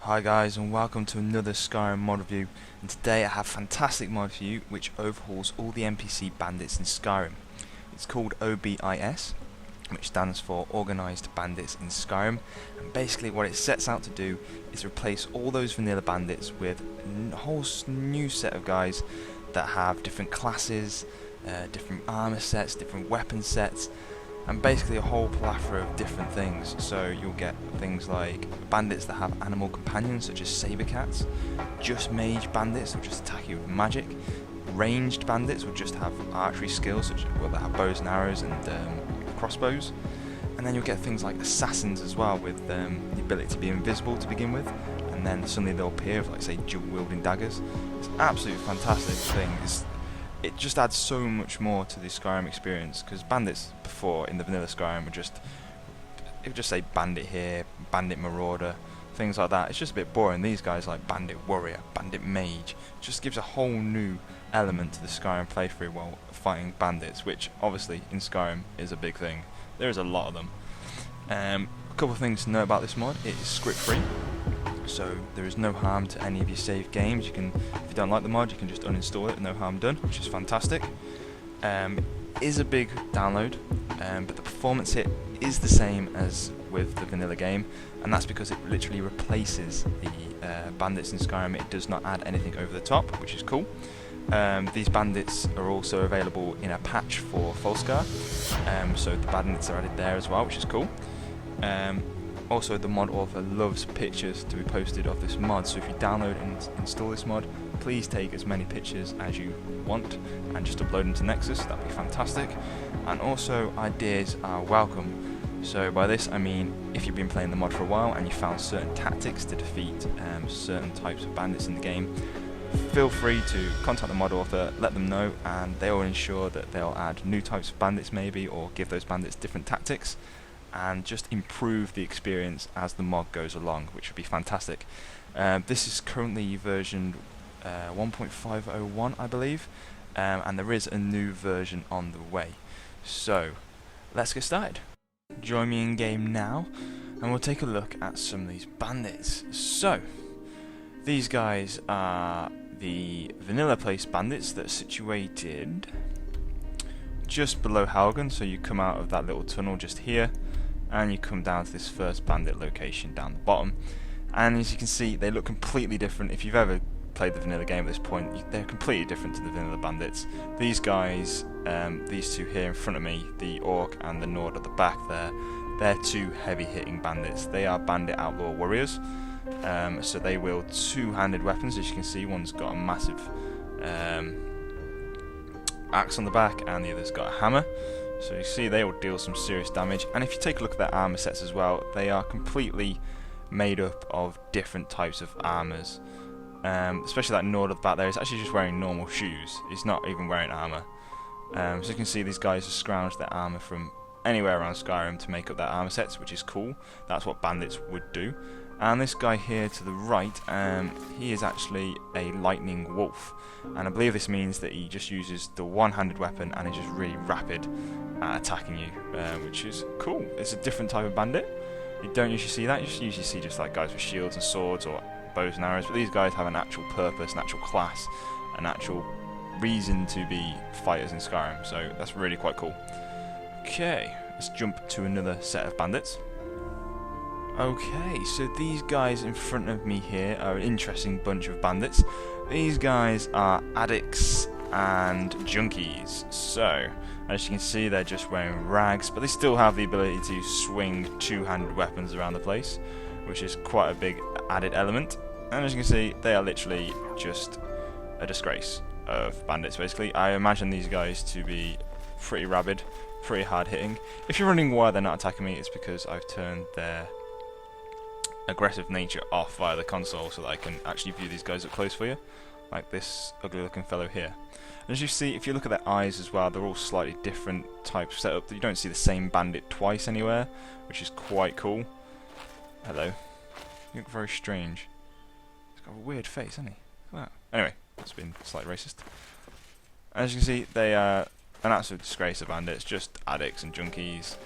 Hi guys, and welcome to another Skyrim mod review, and today I have a fantastic mod for you which overhauls all the NPC bandits in Skyrim. It's called OBIS, which stands for Organised Bandits in Skyrim, and basically what it sets out to do is replace all those vanilla bandits with a whole new set of guys that have different classes, different armor sets, different weapon sets, and basically a whole plethora of different things. So you'll get things like bandits that have animal companions such as saber cats, just mage bandits will just attack you with magic, ranged bandits will just have archery skills such as, well, they have bows and arrows and crossbows, and then you'll get things like assassins as well with the ability to be invisible to begin with, and then suddenly they'll appear with, like, say, dual wielding daggers. It's an absolutely fantastic thing. It just adds so much more to the Skyrim experience, because bandits before in the vanilla Skyrim it would just say bandit here, bandit marauder, things like that. It's just a bit boring. These guys like bandit warrior, bandit mage. It just gives a whole new element to the Skyrim playthrough while fighting bandits, which obviously in Skyrim is a big thing. There is a lot of them. A couple of things to know about this mod: it is script free. So there is no harm to any of your saved games. You can, if you don't like the mod, you can just uninstall it, no harm done, which is fantastic. It is a big download, but the performance hit is the same as with the vanilla game, and that's because it literally replaces the bandits in Skyrim. It does not add anything over the top, which is cool. These bandits are also available in a patch for Folskar, so the bandits are added there as well, which is cool. Also, the mod author loves pictures to be posted of this mod, so if you download and install this mod, please take as many pictures as you want and just upload them to Nexus. That'd be fantastic. And also, ideas are welcome. So by this I mean, if you've been playing the mod for a while and you found certain tactics to defeat certain types of bandits in the game, feel free to contact the mod author, let them know, and they will ensure that they'll add new types of bandits maybe, or give those bandits different tactics, and just improve the experience as the mod goes along, which would be fantastic. This is currently version 1.501, I believe, and there is a new version on the way. So let's get started. Join me in game now, and we'll take a look at some of these bandits. So these guys are the vanilla place bandits that are situated just below Helgen. So you come out of that little tunnel just here, and you come down to this first bandit location down the bottom, and as you can see, they look completely different. If you've ever played the vanilla game at this point, they're completely different to the vanilla bandits. These guys, these two here in front of me, the orc and the Nord at the back there, they're two heavy hitting bandits. They are bandit outlaw warriors, so they wield two-handed weapons. As you can see, one's got a massive axe on the back and the other's got a hammer. So you see they will deal some serious damage, and if you take a look at their armor sets as well, they are completely made up of different types of armors. Especially that Nord at the back there is actually just wearing normal shoes. He's not even wearing armor. So you can see these guys have scrounged their armor from anywhere around Skyrim to make up their armor sets, which is cool. That's what bandits would do. And this guy here to the right, he is actually a lightning wolf, and I believe this means that he just uses the one-handed weapon and is just really rapid at attacking you, which is cool. It's a different type of bandit. You don't usually see that. You usually see just like guys with shields and swords or bows and arrows, but these guys have an actual purpose, an actual class, an actual reason to be fighters in Skyrim, so that's really quite cool. Okay, let's jump to another set of bandits. Okay, so these guys in front of me here are an interesting bunch of bandits. These guys are addicts and junkies. So, as you can see, they're just wearing rags, but they still have the ability to swing two-handed weapons around the place, which is quite a big added element. And as you can see, they are literally just a disgrace of bandits, basically. I imagine these guys to be pretty rabid, pretty hard-hitting. If you're wondering why they're not attacking me, it's because I've turned their aggressive nature off via the console so that I can actually view these guys up close for you, like this ugly looking fellow here. And as you see, if you look at their eyes as well, they're all slightly different types of setup. You don't see the same bandit twice anywhere, which is quite cool. Hello. You look very strange. He's got a weird face, hasn't he? Look at that. Anyway, that's been slightly racist. As you can see, they are an absolute disgrace of bandits, just addicts and junkies.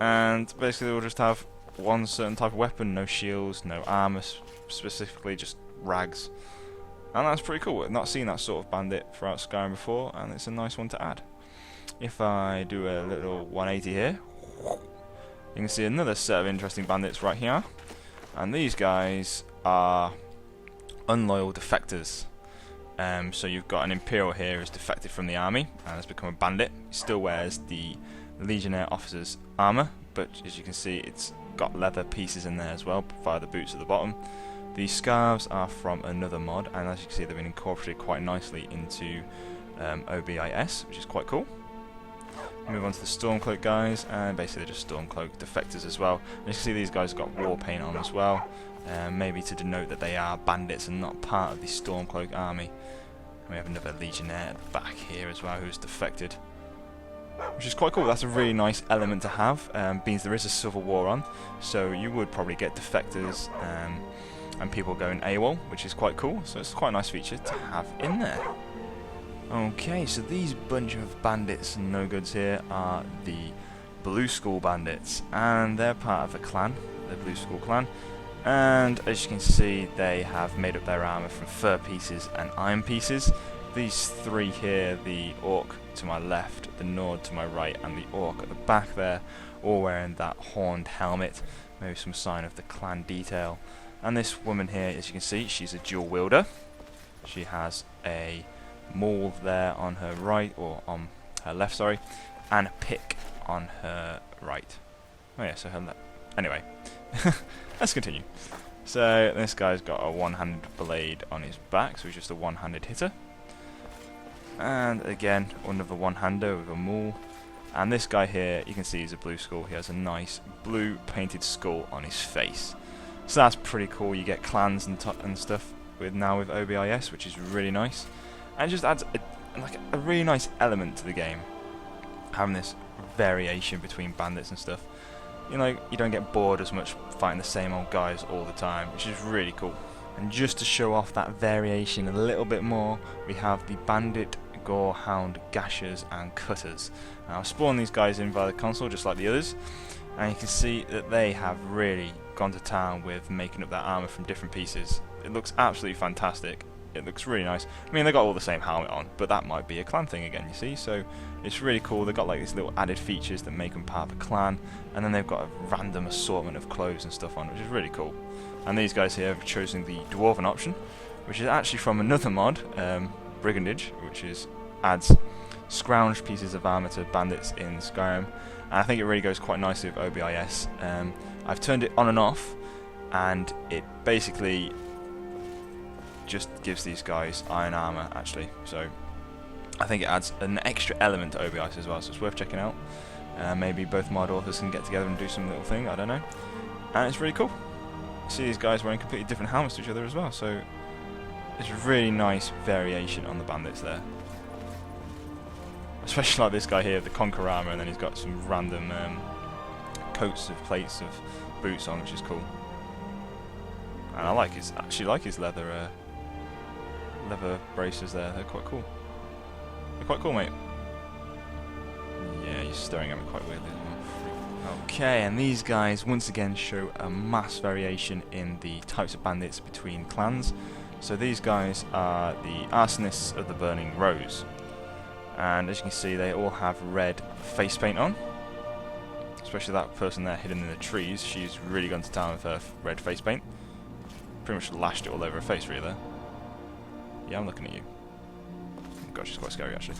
And basically they'll just have one certain type of weapon, no shields, no armor specifically, just rags. And that's pretty cool. I've not seen that sort of bandit throughout Skyrim before, and it's a nice one to add. If I do a little 180 here, you can see another set of interesting bandits right here. And these guys are unloyal defectors. So you've got an Imperial here who's defected from the army and has become a bandit. He still wears the Legionnaire officer's armor, but as you can see it's got leather pieces in there as well via the boots at the bottom. These scarves are from another mod, and as you can see they've been incorporated quite nicely into OBIS, which is quite cool. Move on to the Stormcloak guys, and basically they're just Stormcloak defectors as well. And you can see these guys have got war paint on as well, maybe to denote that they are bandits and not part of the Stormcloak army. And we have another Legionnaire at the back here as well who's defected, which is quite cool. That's a really nice element to have, means there is a civil war on, so you would probably get defectors and people going AWOL, which is quite cool, so it's quite a nice feature to have in there. Okay, so these bunch of bandits and no-goods here are the Blue Skull Bandits, and they're part of a clan, the Blue Skull clan, and as you can see they have made up their armour from fur pieces and iron pieces. These three here, the Orc to my left, the Nord to my right, and the Orc at the back there, all wearing that horned helmet, maybe some sign of the clan detail. And this woman here, as you can see, she's a dual wielder. She has a maul there on her right, or on her left, sorry, and a pick on her right. Oh yeah, so her left. Anyway, let's continue. So this guy's got a one-handed blade on his back, so he's just a one-handed hitter. And again, another one-hander with a maul. And this guy here, you can see he's a blue skull. He has a nice blue painted skull on his face. So that's pretty cool. You get clans and stuff with OBIS, which is really nice. And it just adds a really nice element to the game, having this variation between bandits and stuff. You know, you don't get bored as much fighting the same old guys all the time, which is really cool. And just to show off that variation a little bit more, we have the Bandit, Gorehound, Gashers and Cutters. Now I've spawned these guys in via the console just like the others, and you can see that they have really gone to town with making up their armour from different pieces. It looks absolutely fantastic. It looks really nice. I mean, they got all the same helmet on, but that might be a clan thing again, you see, so it's really cool. They've got like these little added features that make them part of a clan, and then they've got a random assortment of clothes and stuff on, which is really cool. And these guys here have chosen the Dwarven option, which is actually from another mod, Brigandage, which adds scrounged pieces of armour to bandits in Skyrim, and I think it really goes quite nicely with OBIS. I've turned it on and off, and it basically just gives these guys iron armour actually, so I think it adds an extra element to OBIS as well, so it's worth checking out. Maybe both mod authors can get together and do some little thing, I don't know, and it's really cool. See these guys wearing completely different helmets to each other as well, so it's a really nice variation on the bandits there. Especially like this guy here, the Conqueror armor, and then he's got some random coats of plates of boots on, which is cool. And I actually like his leather braces there. They're quite cool. They're quite cool, mate. Yeah, he's staring at me quite weirdly as well. Okay, and these guys once again show a mass variation in the types of bandits between clans. So these guys are the Arsonists of the Burning Rose. And as you can see, they all have red face paint on. Especially that person there hidden in the trees. She's really gone to town with her red face paint. Pretty much lashed it all over her face, really, there. Yeah, I'm looking at you. Oh gosh, she's quite scary, actually.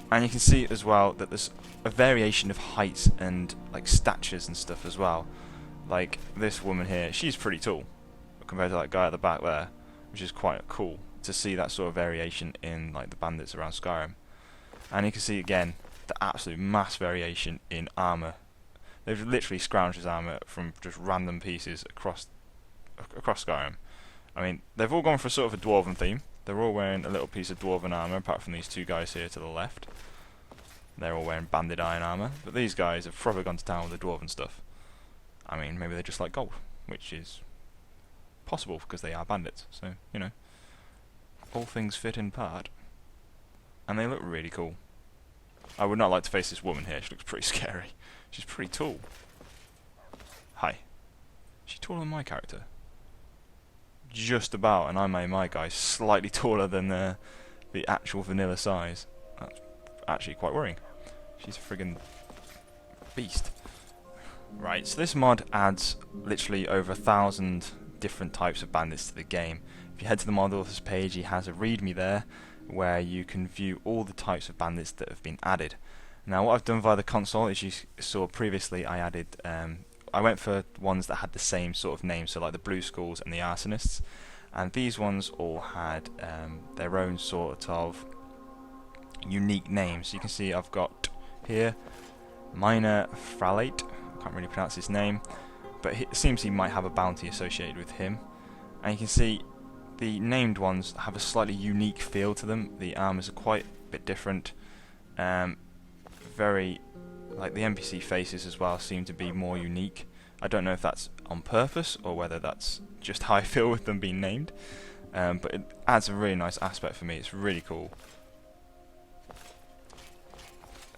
And you can see as well that there's a variation of heights and like statures and stuff as well. Like this woman here, she's pretty tall compared to that guy at the back there, which is quite cool to see that sort of variation in like the bandits around Skyrim. And you can see again the absolute mass variation in armour. They've literally scrounged his armour from just random pieces across Skyrim. I mean, they've all gone for sort of a dwarven theme. They're all wearing a little piece of dwarven armour, apart from these two guys here to the left. They're all wearing banded iron armour, but these guys have probably gone to town with the dwarven stuff. I mean, maybe they just like gold, which is possible because they are bandits. So, you know, all things fit in part. And they look really cool. I would not like to face this woman here. She looks pretty scary. She's pretty tall. Hi. Is she taller than my character? Just about, and I made my guy slightly taller than the actual vanilla size. That's actually quite worrying. She's a friggin' beast. Right, so this mod adds literally over 1,000 different types of bandits to the game. If you head to the mod authors page, he has a readme there where you can view all the types of bandits that have been added. Now what I've done via the console, as you saw previously, I went for ones that had the same sort of name, so like the Blue Skulls and the Arsonists, and these ones all had their own sort of unique names. So you can see I've got here Minor Fralate, I can't really pronounce his name, but it seems he might have a bounty associated with him. And you can see the named ones have a slightly unique feel to them. The armors are quite a bit different. Very, like the NPC faces as well seem to be more unique. I don't know if that's on purpose or whether that's just how I feel with them being named. But it adds a really nice aspect for me. It's really cool.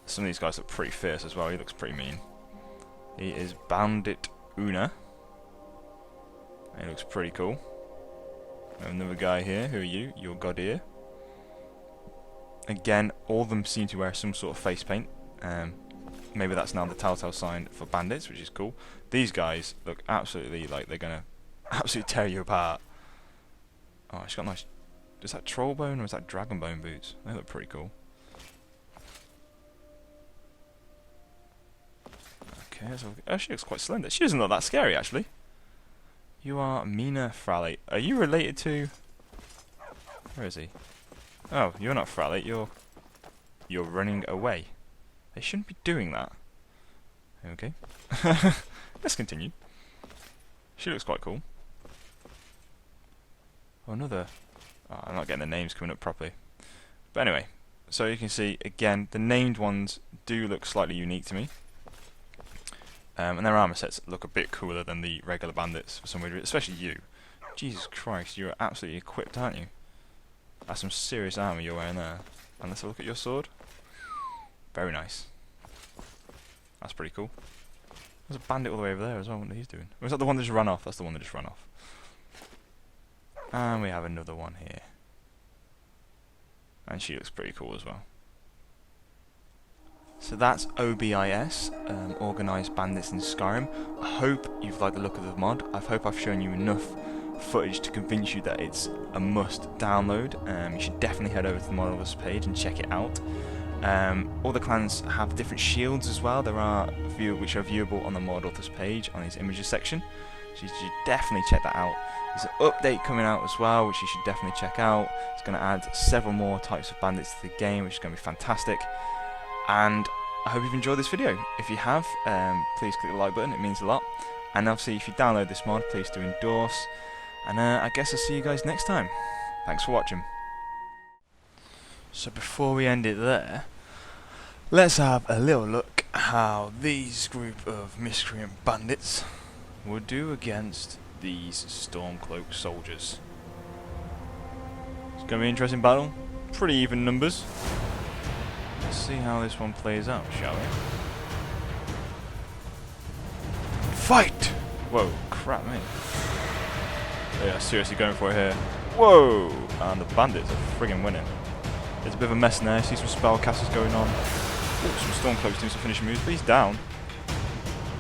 Some of these guys look pretty fierce as well. He looks pretty mean. He is Bandit Una. He looks pretty cool. Another guy here. Who are you? You're Godir. Again, all of them seem to wear some sort of face paint. Maybe that's now the telltale sign for bandits, which is cool. These guys look absolutely like they're gonna absolutely tear you apart. Oh, she's got nice. Is that troll bone or is that dragon bone boots? They look pretty cool. Okay, so oh, she looks quite slender. She doesn't look that scary actually. You are Mina Fralate. Are you related to? Where is he? Oh, you're not Fralate. You're running away. They shouldn't be doing that. Okay. Let's continue. She looks quite cool. Oh, another. Oh, I'm not getting the names coming up properly. But anyway, so you can see again the named ones do look slightly unique to me. And their armor sets look a bit cooler than the regular bandits for some reason, especially you. Jesus Christ, you're absolutely equipped, aren't you? That's some serious armor you're wearing there. And let's have a look at your sword. Very nice. That's pretty cool. There's a bandit all the way over there as well. I wonder what he's doing. Or is that the one that just ran off? That's the one that just ran off. And we have another one here. And she looks pretty cool as well. So that's OBIS, Organised Bandits in Skyrim. I hope you've liked the look of the mod. I hope I've shown you enough footage to convince you that it's a must download. You should definitely head over to the mod authors page and check it out. All the clans have different shields as well. There are a few which are viewable on the mod authors page on his images section. So you should definitely check that out. There's an update coming out as well, which you should definitely check out. It's going to add several more types of bandits to the game, which is going to be fantastic. And I hope you've enjoyed this video. If you have, please click the like button, it means a lot. And obviously if you download this mod, please do endorse. And I guess I'll see you guys next time. Thanks for watching. So before we end it there, let's have a little look how these group of miscreant bandits would do against these Stormcloak soldiers. It's going to be an interesting battle. Pretty even numbers. Let's see how this one plays out, shall we? Fight! Whoa, crap me. They are seriously going for it here. Whoa! And the bandits are friggin' winning. There's a bit of a mess in there. See some spellcasters going on. Ooh, some Stormcloaks doing some finishing moves, but he's down.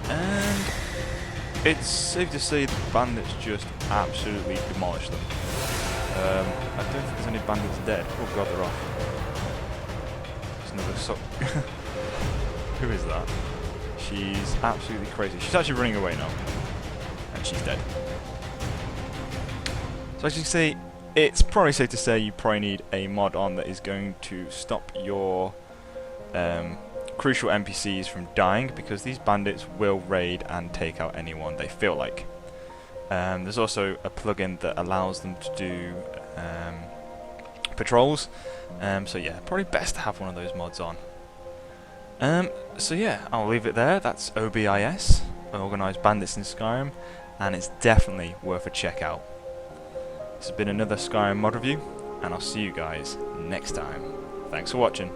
And it's safe to say the bandits just absolutely demolished them. I don't think there's any bandits dead. Oh god, they're off. Who is that? She's absolutely crazy. She's actually running away now. And she's dead. So as you can see, it's probably safe to say you probably need a mod on that is going to stop your crucial NPCs from dying, because these bandits will raid and take out anyone they feel like. There's also a plugin that allows them to do patrols. So yeah, probably best to have one of those mods on. So yeah, I'll leave it there. That's OBIS, Organised Bandits in Skyrim, and it's definitely worth a check out. This has been another Skyrim mod review, and I'll see you guys next time. Thanks for watching.